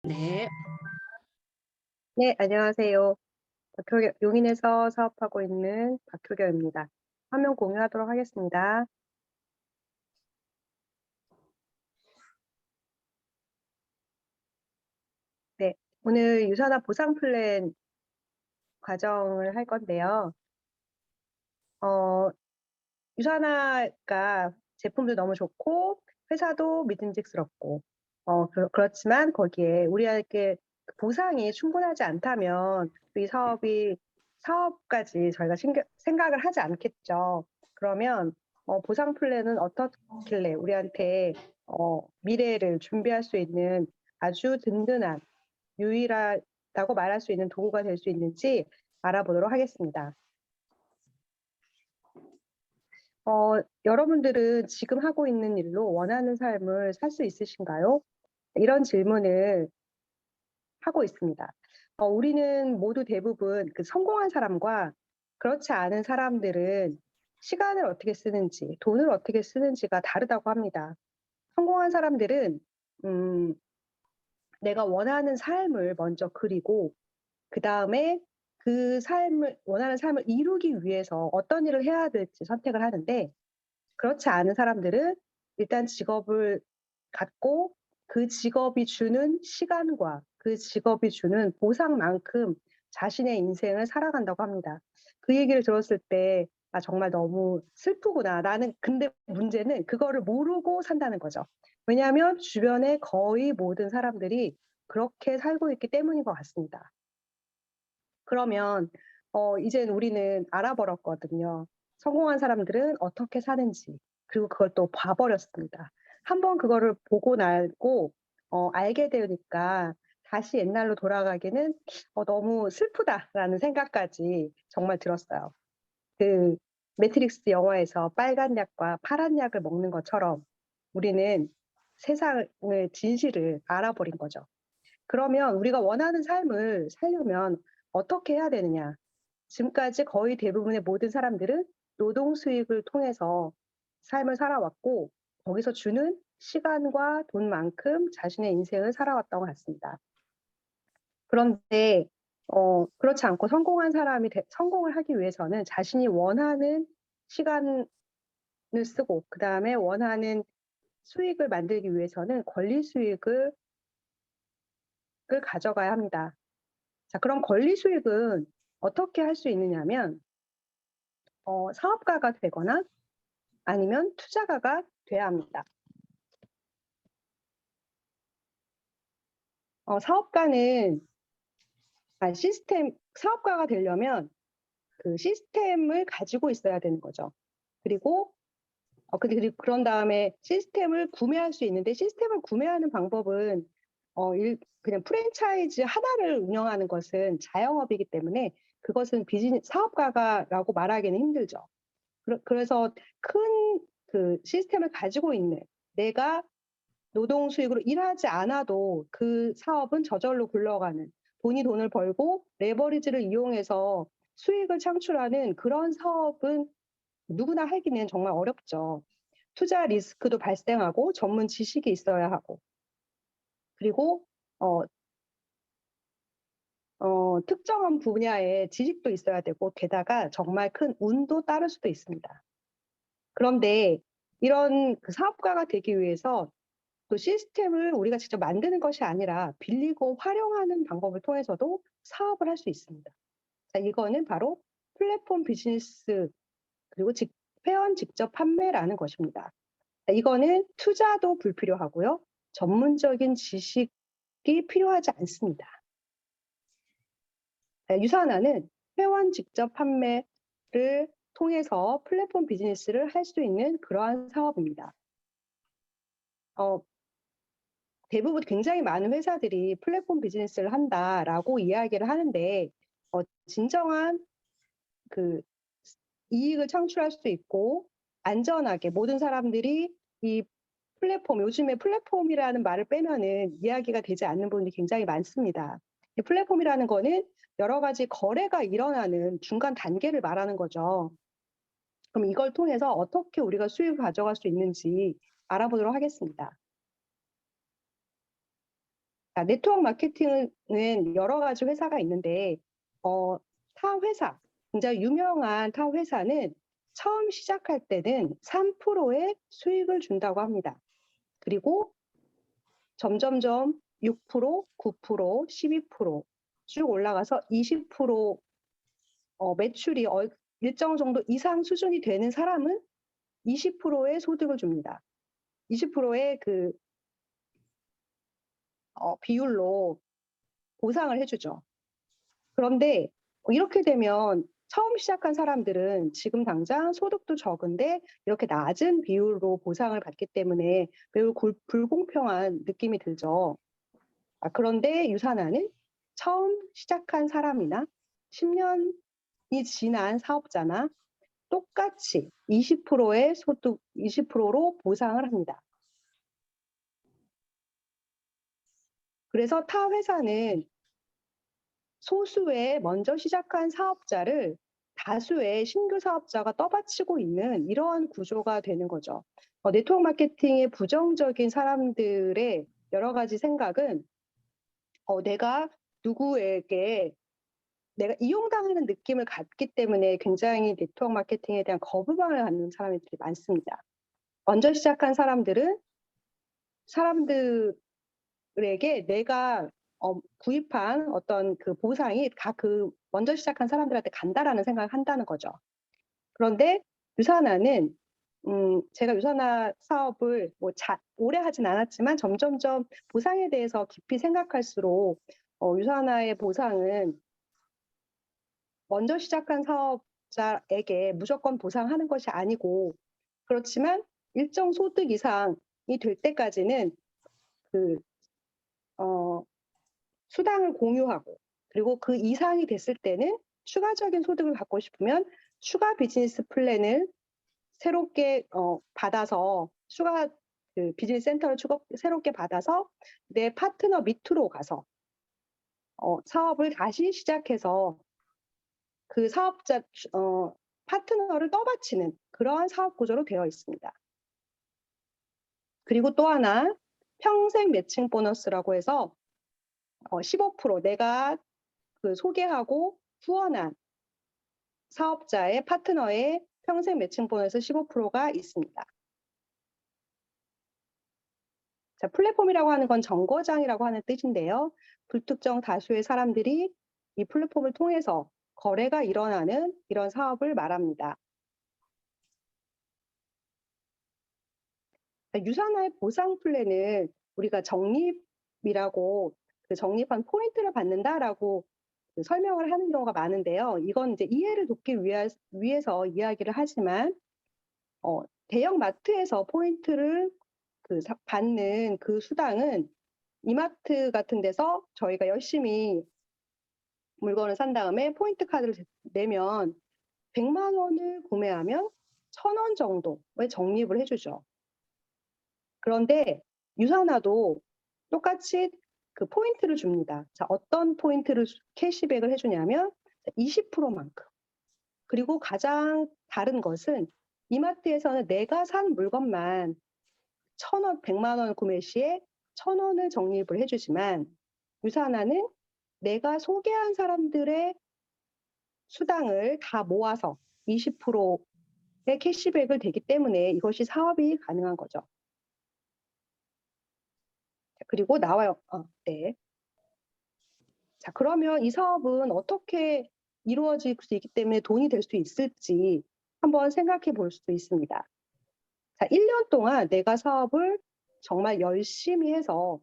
네. 네, 안녕하세요. 용인에서 사업하고 있는 박효경입니다. 화면 공유하도록 하겠습니다. 네, 오늘 유산화 보상 플랜 과정을 할 건데요. 어, 유산화가 제품도 너무 좋고 회사도 믿음직스럽고 그렇지만 거기에 우리에게 보상이 충분하지 않다면 이 사업까지 저희가 생각을 하지 않겠죠. 그러면 보상 플랜은 어떻길래 우리한테 미래를 준비할 수 있는 아주 든든한 유일하다고 말할 수 있는 도구가 될 수 있는지 알아보도록 하겠습니다. 여러분들은 지금 하고 있는 일로 원하는 삶을 살 수 있으신가요? 이런 질문을 하고 있습니다. 우리는 모두 대부분 그 성공한 사람과 그렇지 않은 사람들은 시간을 어떻게 쓰는지, 돈을 어떻게 쓰는지가 다르다고 합니다. 성공한 사람들은 음, 내가 원하는 삶을 먼저 그리고 그다음에 원하는 삶을 이루기 위해서 어떤 일을 해야 될지 선택을 하는데, 그렇지 않은 사람들은 일단 직업을 갖고 그 직업이 주는 시간과 그 직업이 주는 보상만큼 자신의 인생을 살아간다고 합니다. 그 얘기를 들었을 때 '아 정말 너무 슬프구나.' 나는 근데 문제는 그거를 모르고 산다는 거죠. 왜냐하면 주변의 거의 모든 사람들이 그렇게 살고 있기 때문인 것 같습니다. 그러면 이젠 우리는 알아버렸거든요. 성공한 사람들은 어떻게 사는지. 그리고 그걸 또 봐 버렸습니다. 한 번 그거를 보고 나고 알게 되니까 다시 옛날로 돌아가기는 '너무 슬프다.'라는 생각까지 정말 들었어요. 그 매트릭스 영화에서 빨간 약과 파란 약을 먹는 것처럼 우리는 세상의 진실을 알아버린 거죠. 그러면 우리가 원하는 삶을 살려면 어떻게 해야 되느냐? 지금까지 거의 대부분의 모든 사람들은 노동 수익을 통해서 삶을 살아왔고 거기서 주는 시간과 돈만큼 자신의 인생을 살아왔던 것 같습니다. 그런데 그렇지 않고 성공을 하기 위해서는 자신이 원하는 시간을 쓰고 그다음에 원하는 수익을 만들기 위해서는 권리 수익을 가져가야 합니다. 자, 그럼 권리 수익은 어떻게 할 수 있느냐면 사업가가 되거나 아니면 투자가가 돼야 합니다. 사업가는 사업가가 되려면 그 시스템을 가지고 있어야 되는 거죠. 그리고 그런 다음에 시스템을 구매할 수 있는데, 시스템을 구매하는 방법은 그냥 프랜차이즈 하나를 운영하는 것은 자영업이기 때문에 그것은 사업가라고 말하기는 힘들죠. 그래서 큰 그 시스템을 가지고 있는, 내가 노동 수익으로 일하지 않아도 그 사업은 저절로 굴러가는, 돈이 돈을 벌고 레버리지를 이용해서 수익을 창출하는 그런 사업은 누구나 하기는 정말 어렵죠. 투자 리스크도 발생하고 전문 지식이 있어야 하고, 그리고 어 특정한 분야의 지식도 있어야 되고, 게다가 정말 큰 운도 따를 수도 있습니다. 그런데 이런 그 사업가가 되기 위해서 또 시스템을 우리가 직접 만드는 것이 아니라 빌리고 활용하는 방법을 통해서도 사업을 할 수 있습니다. 자, 이거는 바로 플랫폼 비즈니스, 그리고 회원 직접 판매라는 것입니다. 자, 이거는 투자도 불필요하고요. 전문적인 지식이 필요하지 않습니다. 자, 유산화는 회원 직접 판매를 통해서 플랫폼 비즈니스를 할 수 있는 그러한 사업입니다. 어 대부분 굉장히 많은 회사들이 플랫폼 비즈니스를 한다라고 이야기를 하는데, 진정한 그 이익을 창출할 수 있고 안전하게 모든 사람들이 이 요즘에 플랫폼이라는 말을 빼면은 이야기가 되지 않는 부분이 굉장히 많습니다. 이 플랫폼이라는 거는 여러 가지 거래가 일어나는 중간 단계를 말하는 거죠. 그럼 이걸 통해서 어떻게 우리가 수익을 가져갈 수 있는지 알아보도록 하겠습니다. 자, 네트워크 마케팅은 여러 가지 회사가 있는데 타 회사, 굉장히 유명한 타 회사는 처음 시작할 때는 3%의 수익을 준다고 합니다. 그리고 점점점 6%, 9%, 12%쭉 올라가서 20% 매출이 일정 정도 이상 수준이 되는 사람은 20%의 소득을 줍니다. 20%의 그 비율로 보상을 해주죠. 그런데 이렇게 되면 처음 시작한 사람들은 지금 당장 소득도 적은데 이렇게 낮은 비율로 보상을 받기 때문에 매우 불공평한 느낌이 들죠. 그런데 유산화는 처음 시작한 사람이나 10년이 지난 사업자나 똑같이 20%의 소득, 20%로 보상을 합니다. 그래서 타 회사는 소수의 먼저 시작한 사업자를 다수의 신규 사업자가 떠받치고 있는 이러한 구조가 되는 거죠. 네트워크 마케팅의 부정적인 사람들의 여러 가지 생각은 내가 누구에게 내가 이용당하는 느낌을 갖기 때문에 굉장히 네트워크 마케팅에 대한 거부감을 갖는 사람들이 많습니다. 먼저 시작한 사람들에게 내가 구입한 어떤 그 보상이 다 그 먼저 시작한 사람들한테 간다라는 생각을 한다는 거죠. 그런데 유산화는 제가 유산화 사업을 오래 하진 않았지만 점점점 보상에 대해서 깊이 생각할수록 유산화의 보상은 먼저 시작한 사업자에게 무조건 보상하는 것이 아니고, 그렇지만 일정 소득 이상이 될 때까지는 수당을 공유하고, 그리고 그 이상이 됐을 때는 추가적인 소득을 갖고 싶으면 추가 비즈니스 플랜을 새롭게 받아서 그 비즈니스 센터를 새롭게 받아서 내 파트너 밑으로 가서 사업을 다시 시작해서 그 사업자 파트너를 떠받치는 그러한 사업 구조로 되어 있습니다. 그리고 또 하나 평생 매칭 보너스라고 해서 15% 내가 그 소개하고 후원한 사업자의 파트너의 평생 매칭 보너스 15%가 있습니다. 자, 플랫폼이라고 하는 건 정거장이라고 하는 뜻인데요. 불특정 다수의 사람들이 이 플랫폼을 통해서 거래가 일어나는 이런 사업을 말합니다. 유산화의 보상 플랜을 우리가 적립이라고 그 적립한 포인트를 받는다라고 설명을 하는 경우가 많은데요. 이건 이제 이해를 돕기 위해서 이야기를 하지만 대형 마트에서 포인트를 받는 그 수당은 이마트 같은 데서 저희가 열심히 물건을 산 다음에 포인트 카드를 내면 100만 원을 구매하면 1,000원 정도의 적립을 해주죠. 그런데 유산화도 똑같이 그 포인트를 줍니다. 자, 어떤 포인트를 캐시백을 해주냐면 20%만큼. 그리고 가장 다른 것은 이마트에서는 내가 산 물건만 1,000원, 100만 원 구매 시에 1,000원을 적립을 해주지만 유산화는 내가 소개한 사람들의 수당을 다 모아서 20%의 캐시백을 되기 때문에 이것이 사업이 가능한 거죠. 그리고 나와요. 네. 자, 그러면 이 사업은 어떻게 이루어질 수 있기 때문에 돈이 될 수 있을지 한번 생각해 볼 수도 있습니다. 자, 1년 동안 내가 사업을 정말 열심히 해서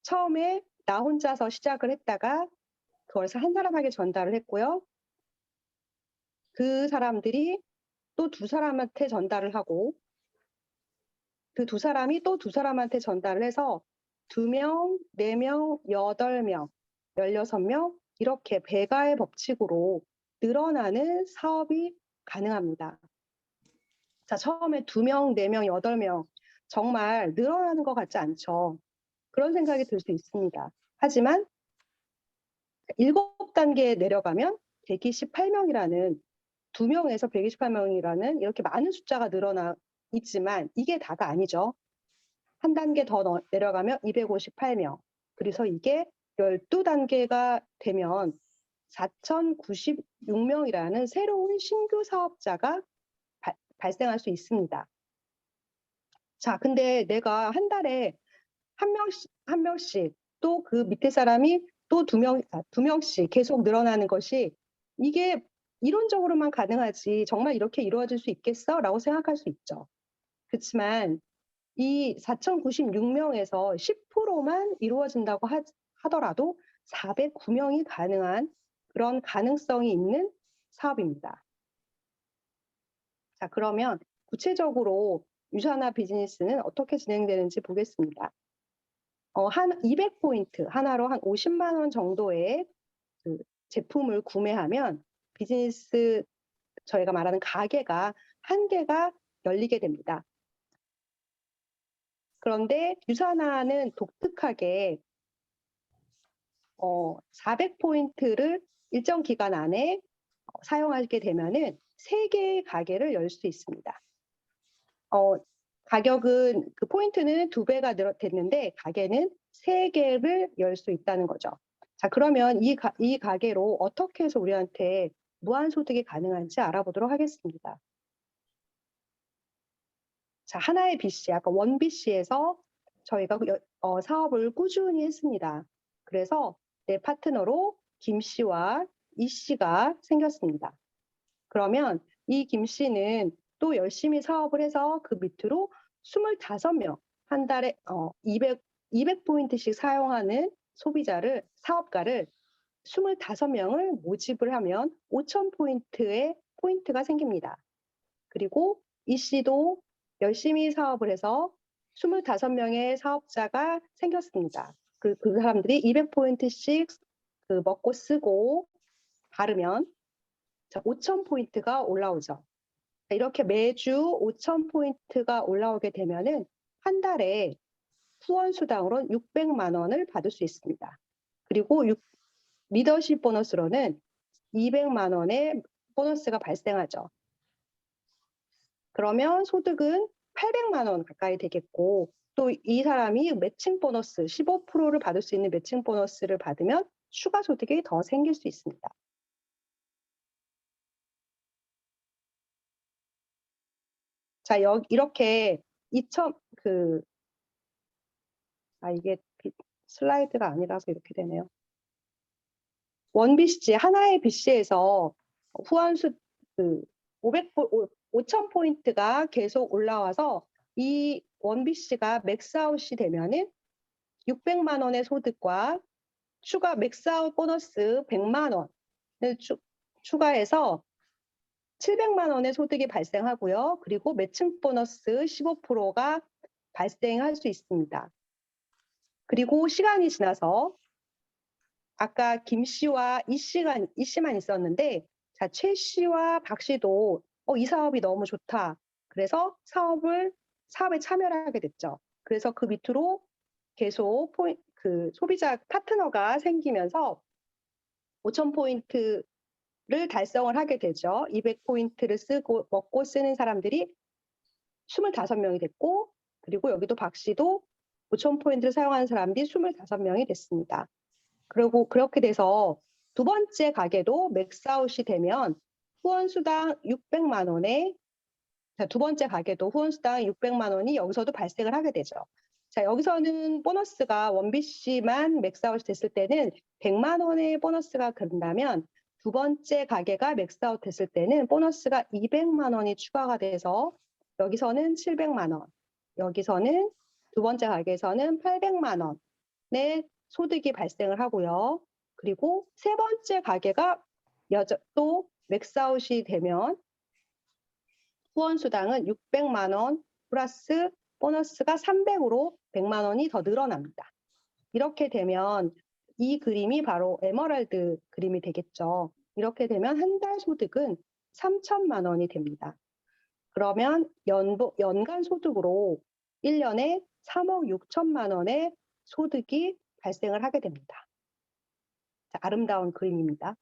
처음에 나 혼자서 시작을 했다가 그걸 한 사람에게 전달을 했고요. 그 사람들이 또 2사람한테 전달을 하고 그 2사람이 또 2사람한테 전달을 해서 2명, 4명, 8명, 16명 이렇게 배가의 법칙으로 늘어나는 사업이 가능합니다. 자, 처음에 2명, 4명, 8명 정말 늘어나는 것 같지 않죠? 그런 생각이 들 수 있습니다. 하지만 7단계 내려가면 128명이라는 2명에서 128명이라는 이렇게 많은 숫자가 늘어나 있지만 이게 다가 아니죠. 한 단계 더 내려가면 258명. 그래서 이게 12단계가 되면 4,096명이라는 새로운 신규 사업자가 발생할 수 있습니다. 자, 근데 내가 한 달에 한 명씩 또 그 밑에 사람이 또 두 명씩 계속 늘어나는 것이 이게 이론적으로만 가능하지 정말 이렇게 이루어질 수 있겠어? 라고 생각할 수 있죠. 그렇지만 이 4,096명에서 10%만 이루어진다고 하더라도 409명이 가능한 그런 가능성이 있는 사업입니다. 자, 그러면 구체적으로 유산화 비즈니스는 어떻게 진행되는지 보겠습니다. 한 200포인트, 하나로 한 50만 원 정도의 그 제품을 구매하면 비즈니스, 저희가 말하는 가게가 한 개가 열리게 됩니다. 그런데 유산화는 독특하게 400포인트를 일정 기간 안에 사용하게 되면은 3개의 가게를 열 수 있습니다. 가격은 그 포인트는 2배가 됐는데 가게는 3개를 열 수 있다는 거죠. 자, 그러면 이 가게로 어떻게 해서 우리한테 무한소득이 가능한지 알아보도록 하겠습니다. 자, 하나의 BC, 아까 원 BC에서 저희가 사업을 꾸준히 했습니다. 그래서 내 파트너로 김 씨와 이 씨가 생겼습니다. 그러면 이 김 씨는 또 열심히 사업을 해서 그 밑으로 25명, 한 달에 200포인트씩 사용하는 사업가를 25명을 모집을 하면 5,000포인트의 포인트가 생깁니다. 그리고 이 씨도 열심히 사업을 해서 25명의 사업자가 생겼습니다. 그 사람들이 200포인트씩 먹고 쓰고 바르면 5,000포인트가 올라오죠. 이렇게 매주 5,000포인트가 올라오게 되면은 한 달에 후원 수당으로 600만 원을 받을 수 있습니다. 그리고 리더십 보너스로는 200만 원의 보너스가 발생하죠. 그러면 소득은 800만 원 가까이 되겠고, 또 이 사람이 매칭 보너스 15%를 받을 수 있는 매칭 보너스를 받으면 추가 소득이 더 생길 수 있습니다. 자, 이렇게 이게 슬라이드가 아니라서 이렇게 되네요. 원 BC, 하나의 BC에서 후원수 5,000포인트가 계속 올라와서 이 원 BC가 맥스아웃이 되면은 600만 원의 소득과 추가 맥스아웃 보너스 100만 원을 추가해서 700만 원의 소득이 발생하고요. 그리고 매칭 보너스 15%가 발생할 수 있습니다. 그리고 시간이 지나서 아까 김 씨와 이 씨만 있었는데, 자, 최 씨와 박 씨도 이 사업이 너무 좋다. 그래서 사업에 참여를 하게 됐죠. 그래서 그 밑으로 계속 소비자 파트너가 생기면서 5,000포인트를 달성을 하게 되죠. 200포인트를 먹고 쓰는 사람들이 25명이 됐고, 그리고 여기도 박 씨도 5,000포인트를 사용하는 사람들이 25명이 됐습니다. 그리고 그렇게 돼서 두 번째 가게도 맥스아웃이 되면 후원수당 600만 원에, 두 번째 가게도 후원수당 600만 원이 여기서도 발생을 하게 되죠. 자, 여기서는 보너스가 원 BC만 맥스아웃이 됐을 때는 100만 원의 보너스가 된다면 두 번째 가게가 맥스아웃 됐을 때는 보너스가 200만 원이 추가가 돼서 여기서는 700만 원, 여기서는 두 번째 가게에서는 800만 원의 소득이 발생을 하고요. 그리고 세 번째 가게가 또 맥스아웃이 되면 후원수당은 600만 원 플러스 보너스가 300으로 100만 원이 더 늘어납니다. 이렇게 되면 이 그림이 바로 에메랄드 그림이 되겠죠. 이렇게 되면 한 달 소득은 3천만 원이 됩니다. 그러면 연간 소득으로 1년에 3억 6천만 원의 소득이 발생을 하게 됩니다. 자, 아름다운 그림입니다.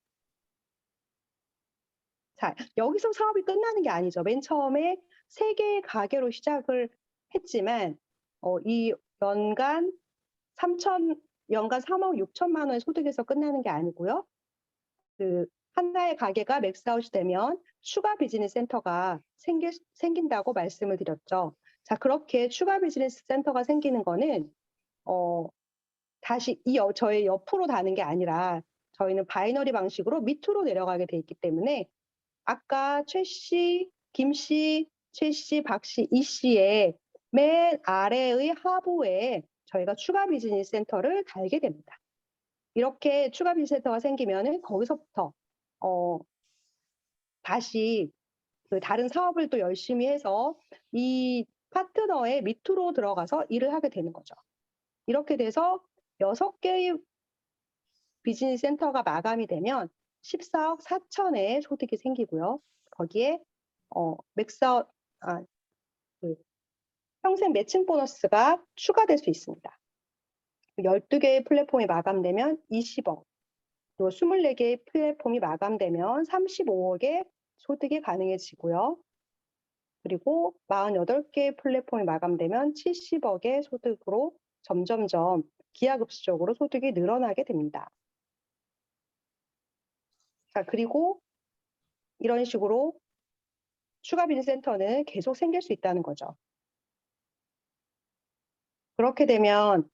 자, 여기서 사업이 끝나는 게 아니죠. 맨 처음에 3개의 가게로 시작을 했지만 이 연간 3억 6천만 원의 소득에서 끝나는 게 아니고요. 그 하나의 가게가 맥스아웃이 되면 추가 비즈니스 센터가 생긴다고 말씀을 드렸죠. 자, 그렇게 추가 비즈니스 센터가 생기는 거는 다시 저의 옆으로 다는 게 아니라 저희는 바이너리 방식으로 밑으로 내려가게 돼 있기 때문에 아까 최 씨, 김 씨, 최 씨, 박 씨, 이 씨의 맨 아래의 하부에 저희가 추가 비즈니스 센터를 달게 됩니다. 이렇게 추가 비즈니스 센터가 생기면은 거기서부터 다시 그 다른 사업을 또 열심히 해서 이 파트너의 밑으로 들어가서 일을 하게 되는 거죠. 이렇게 돼서 6개의 비즈니스 센터가 마감이 되면 14억 4천의 소득이 생기고요. 거기에 평생 매칭 보너스가 추가될 수 있습니다. 12개의 플랫폼이 마감되면 20억, 또 24개의 플랫폼이 마감되면 35억의 소득이 가능해지고요. 그리고 48개의 플랫폼이 마감되면 70억의 소득으로 점점점 기하급수적으로 소득이 늘어나게 됩니다. 자, 그리고 이런 식으로 추가 비즈니스 센터는 계속 생길 수 있다는 거죠. 그렇게 되면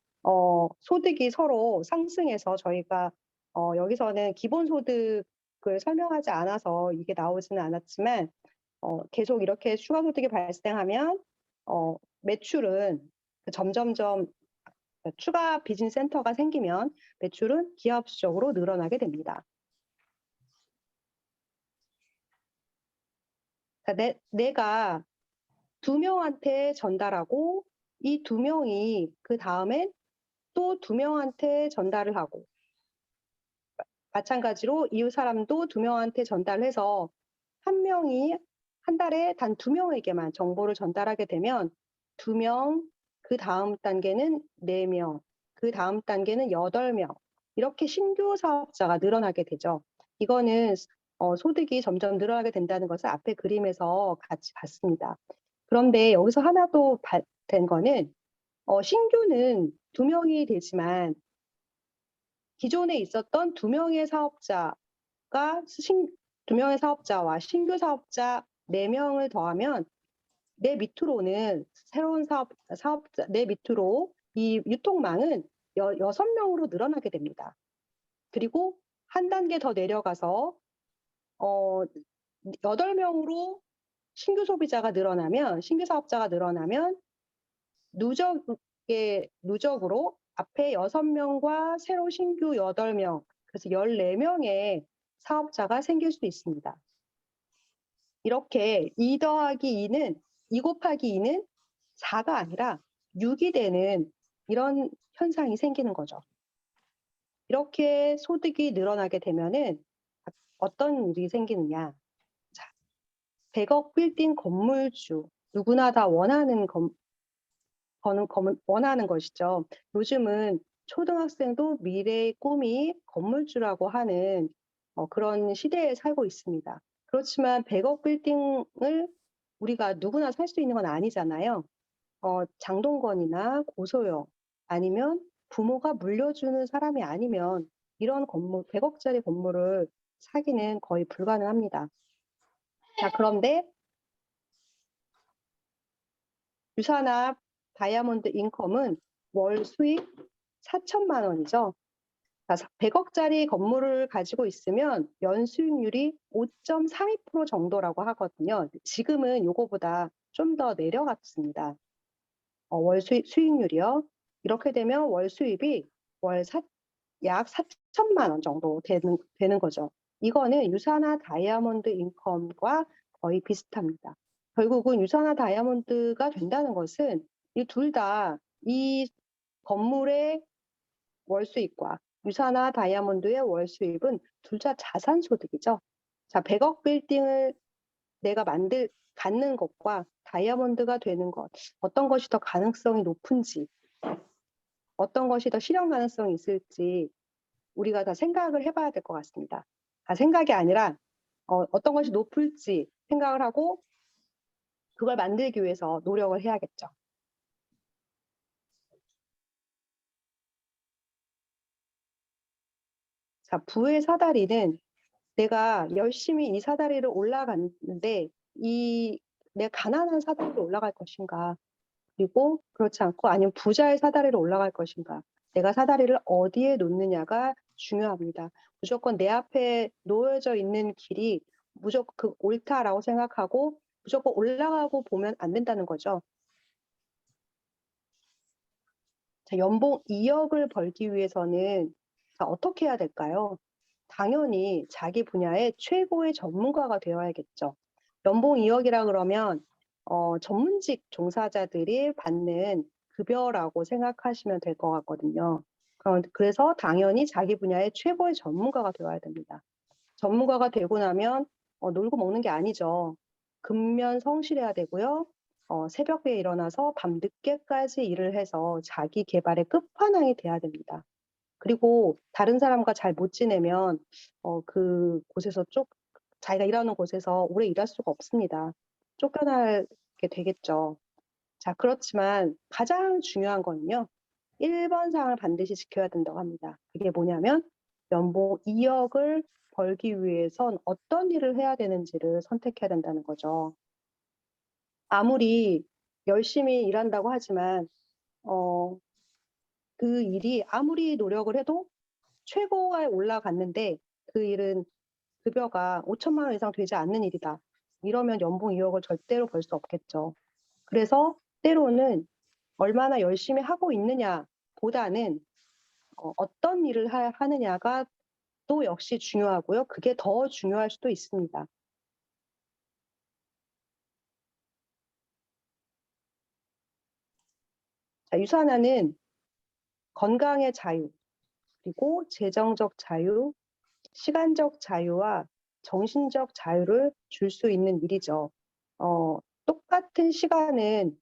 소득이 서로 상승해서 저희가 여기서는 기본소득을 설명하지 않아서 이게 나오지는 않았지만 계속 이렇게 추가 소득이 발생하면 매출은 점점점 추가 비즈니스 센터가 생기면 매출은 기하급수적으로 늘어나게 됩니다. 내가 2명한테 전달하고 이 2명이 그 다음엔 또 2명한테 전달을 하고 마찬가지로 이웃 사람도 2명한테 전달해서 1명이 한 달에 단 2명에게만 정보를 전달하게 되면 2명, 그 다음 단계는 4명, 그 다음 단계는 8명 이렇게 신규 사업자가 늘어나게 되죠. 이거는 소득이 점점 늘어나게 된다는 것을 앞에 그림에서 같이 봤습니다. 그런데 여기서 하나 또 된 거는 신규는 2명이 되지만 기존에 있었던 2명의 사업자가 2명의 사업자와 신규 사업자 4명을 더하면 내 밑으로는 새로운 사업자 내 밑으로 이 유통망은 6명으로 늘어나게 됩니다. 그리고 한 단계 더 내려가서 8명으로 신규 소비자가 늘어나면 신규 사업자가 늘어나면 누적으로 앞에 6명과 새로 신규 8명, 그래서 14명의 사업자가 생길 수 있습니다. 이렇게 2 더하기 2는 2 곱하기 2는 4가 아니라 6이 되는 이런 현상이 생기는 거죠. 이렇게 소득이 늘어나게 되면은 어떤 일이 생기느냐. 자, 100억 빌딩 건물주, 누구나 다 원하는 것이죠. 요즘은 초등학생도 미래의 꿈이 건물주라고 하는 그런 시대에 살고 있습니다. 그렇지만 100억 빌딩을 우리가 누구나 살 수 있는 건 아니잖아요. 장동건이나 고소영 아니면 부모가 물려주는 사람이 아니면 이런 건물, 100억짜리 건물을 사기는 거의 불가능합니다. 자, 그런데 유산합 다이아몬드 인컴은 월 수익 4천만 원이죠. 100억짜리 건물을 가지고 있으면 연수익률이 5.32% 정도라고 하거든요. 지금은 요거보다 좀 더 내려갔습니다. 월 수익률이요. 이렇게 되면 월 수입이 약 4천만 원 정도 되는 거죠. 이거는 유산화 다이아몬드 인컴과 거의 비슷합니다. 결국은 유산화 다이아몬드가 된다는 것은 이 둘 다 이 건물의 월 수입과 유산화 다이아몬드의 월 수입은 둘 다 자산 소득이죠. 자, 100억 빌딩을 내가 갖는 것과 다이아몬드가 되는 것, 어떤 것이 더 가능성이 높은지, 어떤 것이 더 실현 가능성이 있을지 우리가 다 생각을 해봐야 될 것 같습니다. 생각이 아니라 어떤 것이 높을지 생각을 하고 그걸 만들기 위해서 노력을 해야겠죠. 자, 부의 사다리는 내가 열심히 이 사다리를 올라갔는데 내가 가난한 사다리로 올라갈 것인가? 그리고 그렇지 않고 아니면 부자의 사다리로 올라갈 것인가? 내가 사다리를 어디에 놓느냐가 중요합니다. 무조건 내 앞에 놓여져 있는 길이 무조건 옳다라고 생각하고 무조건 올라가고 보면 안 된다는 거죠. 자, 연봉 2억을 벌기 위해서는 어떻게 해야 될까요? 당연히 자기 분야의 최고의 전문가가 되어야겠죠. 연봉 2억이라 그러면 전문직 종사자들이 받는 급여라고 생각하시면 될 것 같거든요. 그래서 당연히 자기 분야의 최고의 전문가가 되어야 됩니다. 전문가가 되고 나면 놀고 먹는 게 아니죠. 근면 성실해야 되고요. 새벽에 일어나서 밤늦게까지 일을 해서 자기 개발의 끝판왕이 돼야 됩니다. 그리고 다른 사람과 잘 못 지내면 그 곳에서 자기가 일하는 곳에서 오래 일할 수가 없습니다. 쫓겨나게 되겠죠. 자, 그렇지만 가장 중요한 거는요. 1번 사항을 반드시 지켜야 된다고 합니다. 그게 뭐냐면 연봉 2억을 벌기 위해선 어떤 일을 해야 되는지를 선택해야 된다는 거죠. 아무리 열심히 일한다고 하지만 그 일이 아무리 노력을 해도 최고에 올라갔는데 그 일은 급여가 5천만 원 이상 되지 않는 일이다. 이러면 연봉 2억을 절대로 벌 수 없겠죠. 그래서 때로는 얼마나 열심히 하고 있느냐보다는 어떤 일을 하느냐가 또 역시 중요하고요. 그게 더 중요할 수도 있습니다. 자, 유산화는 건강의 자유, 그리고 재정적 자유, 시간적 자유와 정신적 자유를 줄 수 있는 일이죠. 똑같은 시간은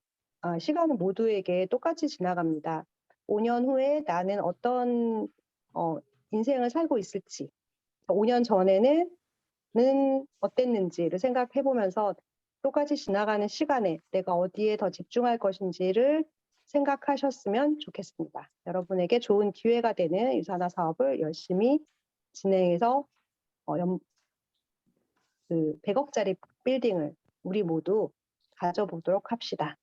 모두에게 똑같이 지나갑니다. 5년 후에 나는 어떤 인생을 살고 있을지, 5년 전에는 어땠는지를 생각해 보면서 똑같이 지나가는 시간에 내가 어디에 더 집중할 것인지를 생각하셨으면 좋겠습니다. 여러분에게 좋은 기회가 되는 유산화 사업을 열심히 진행해서 100억짜리 빌딩을 우리 모두 가져보도록 합시다.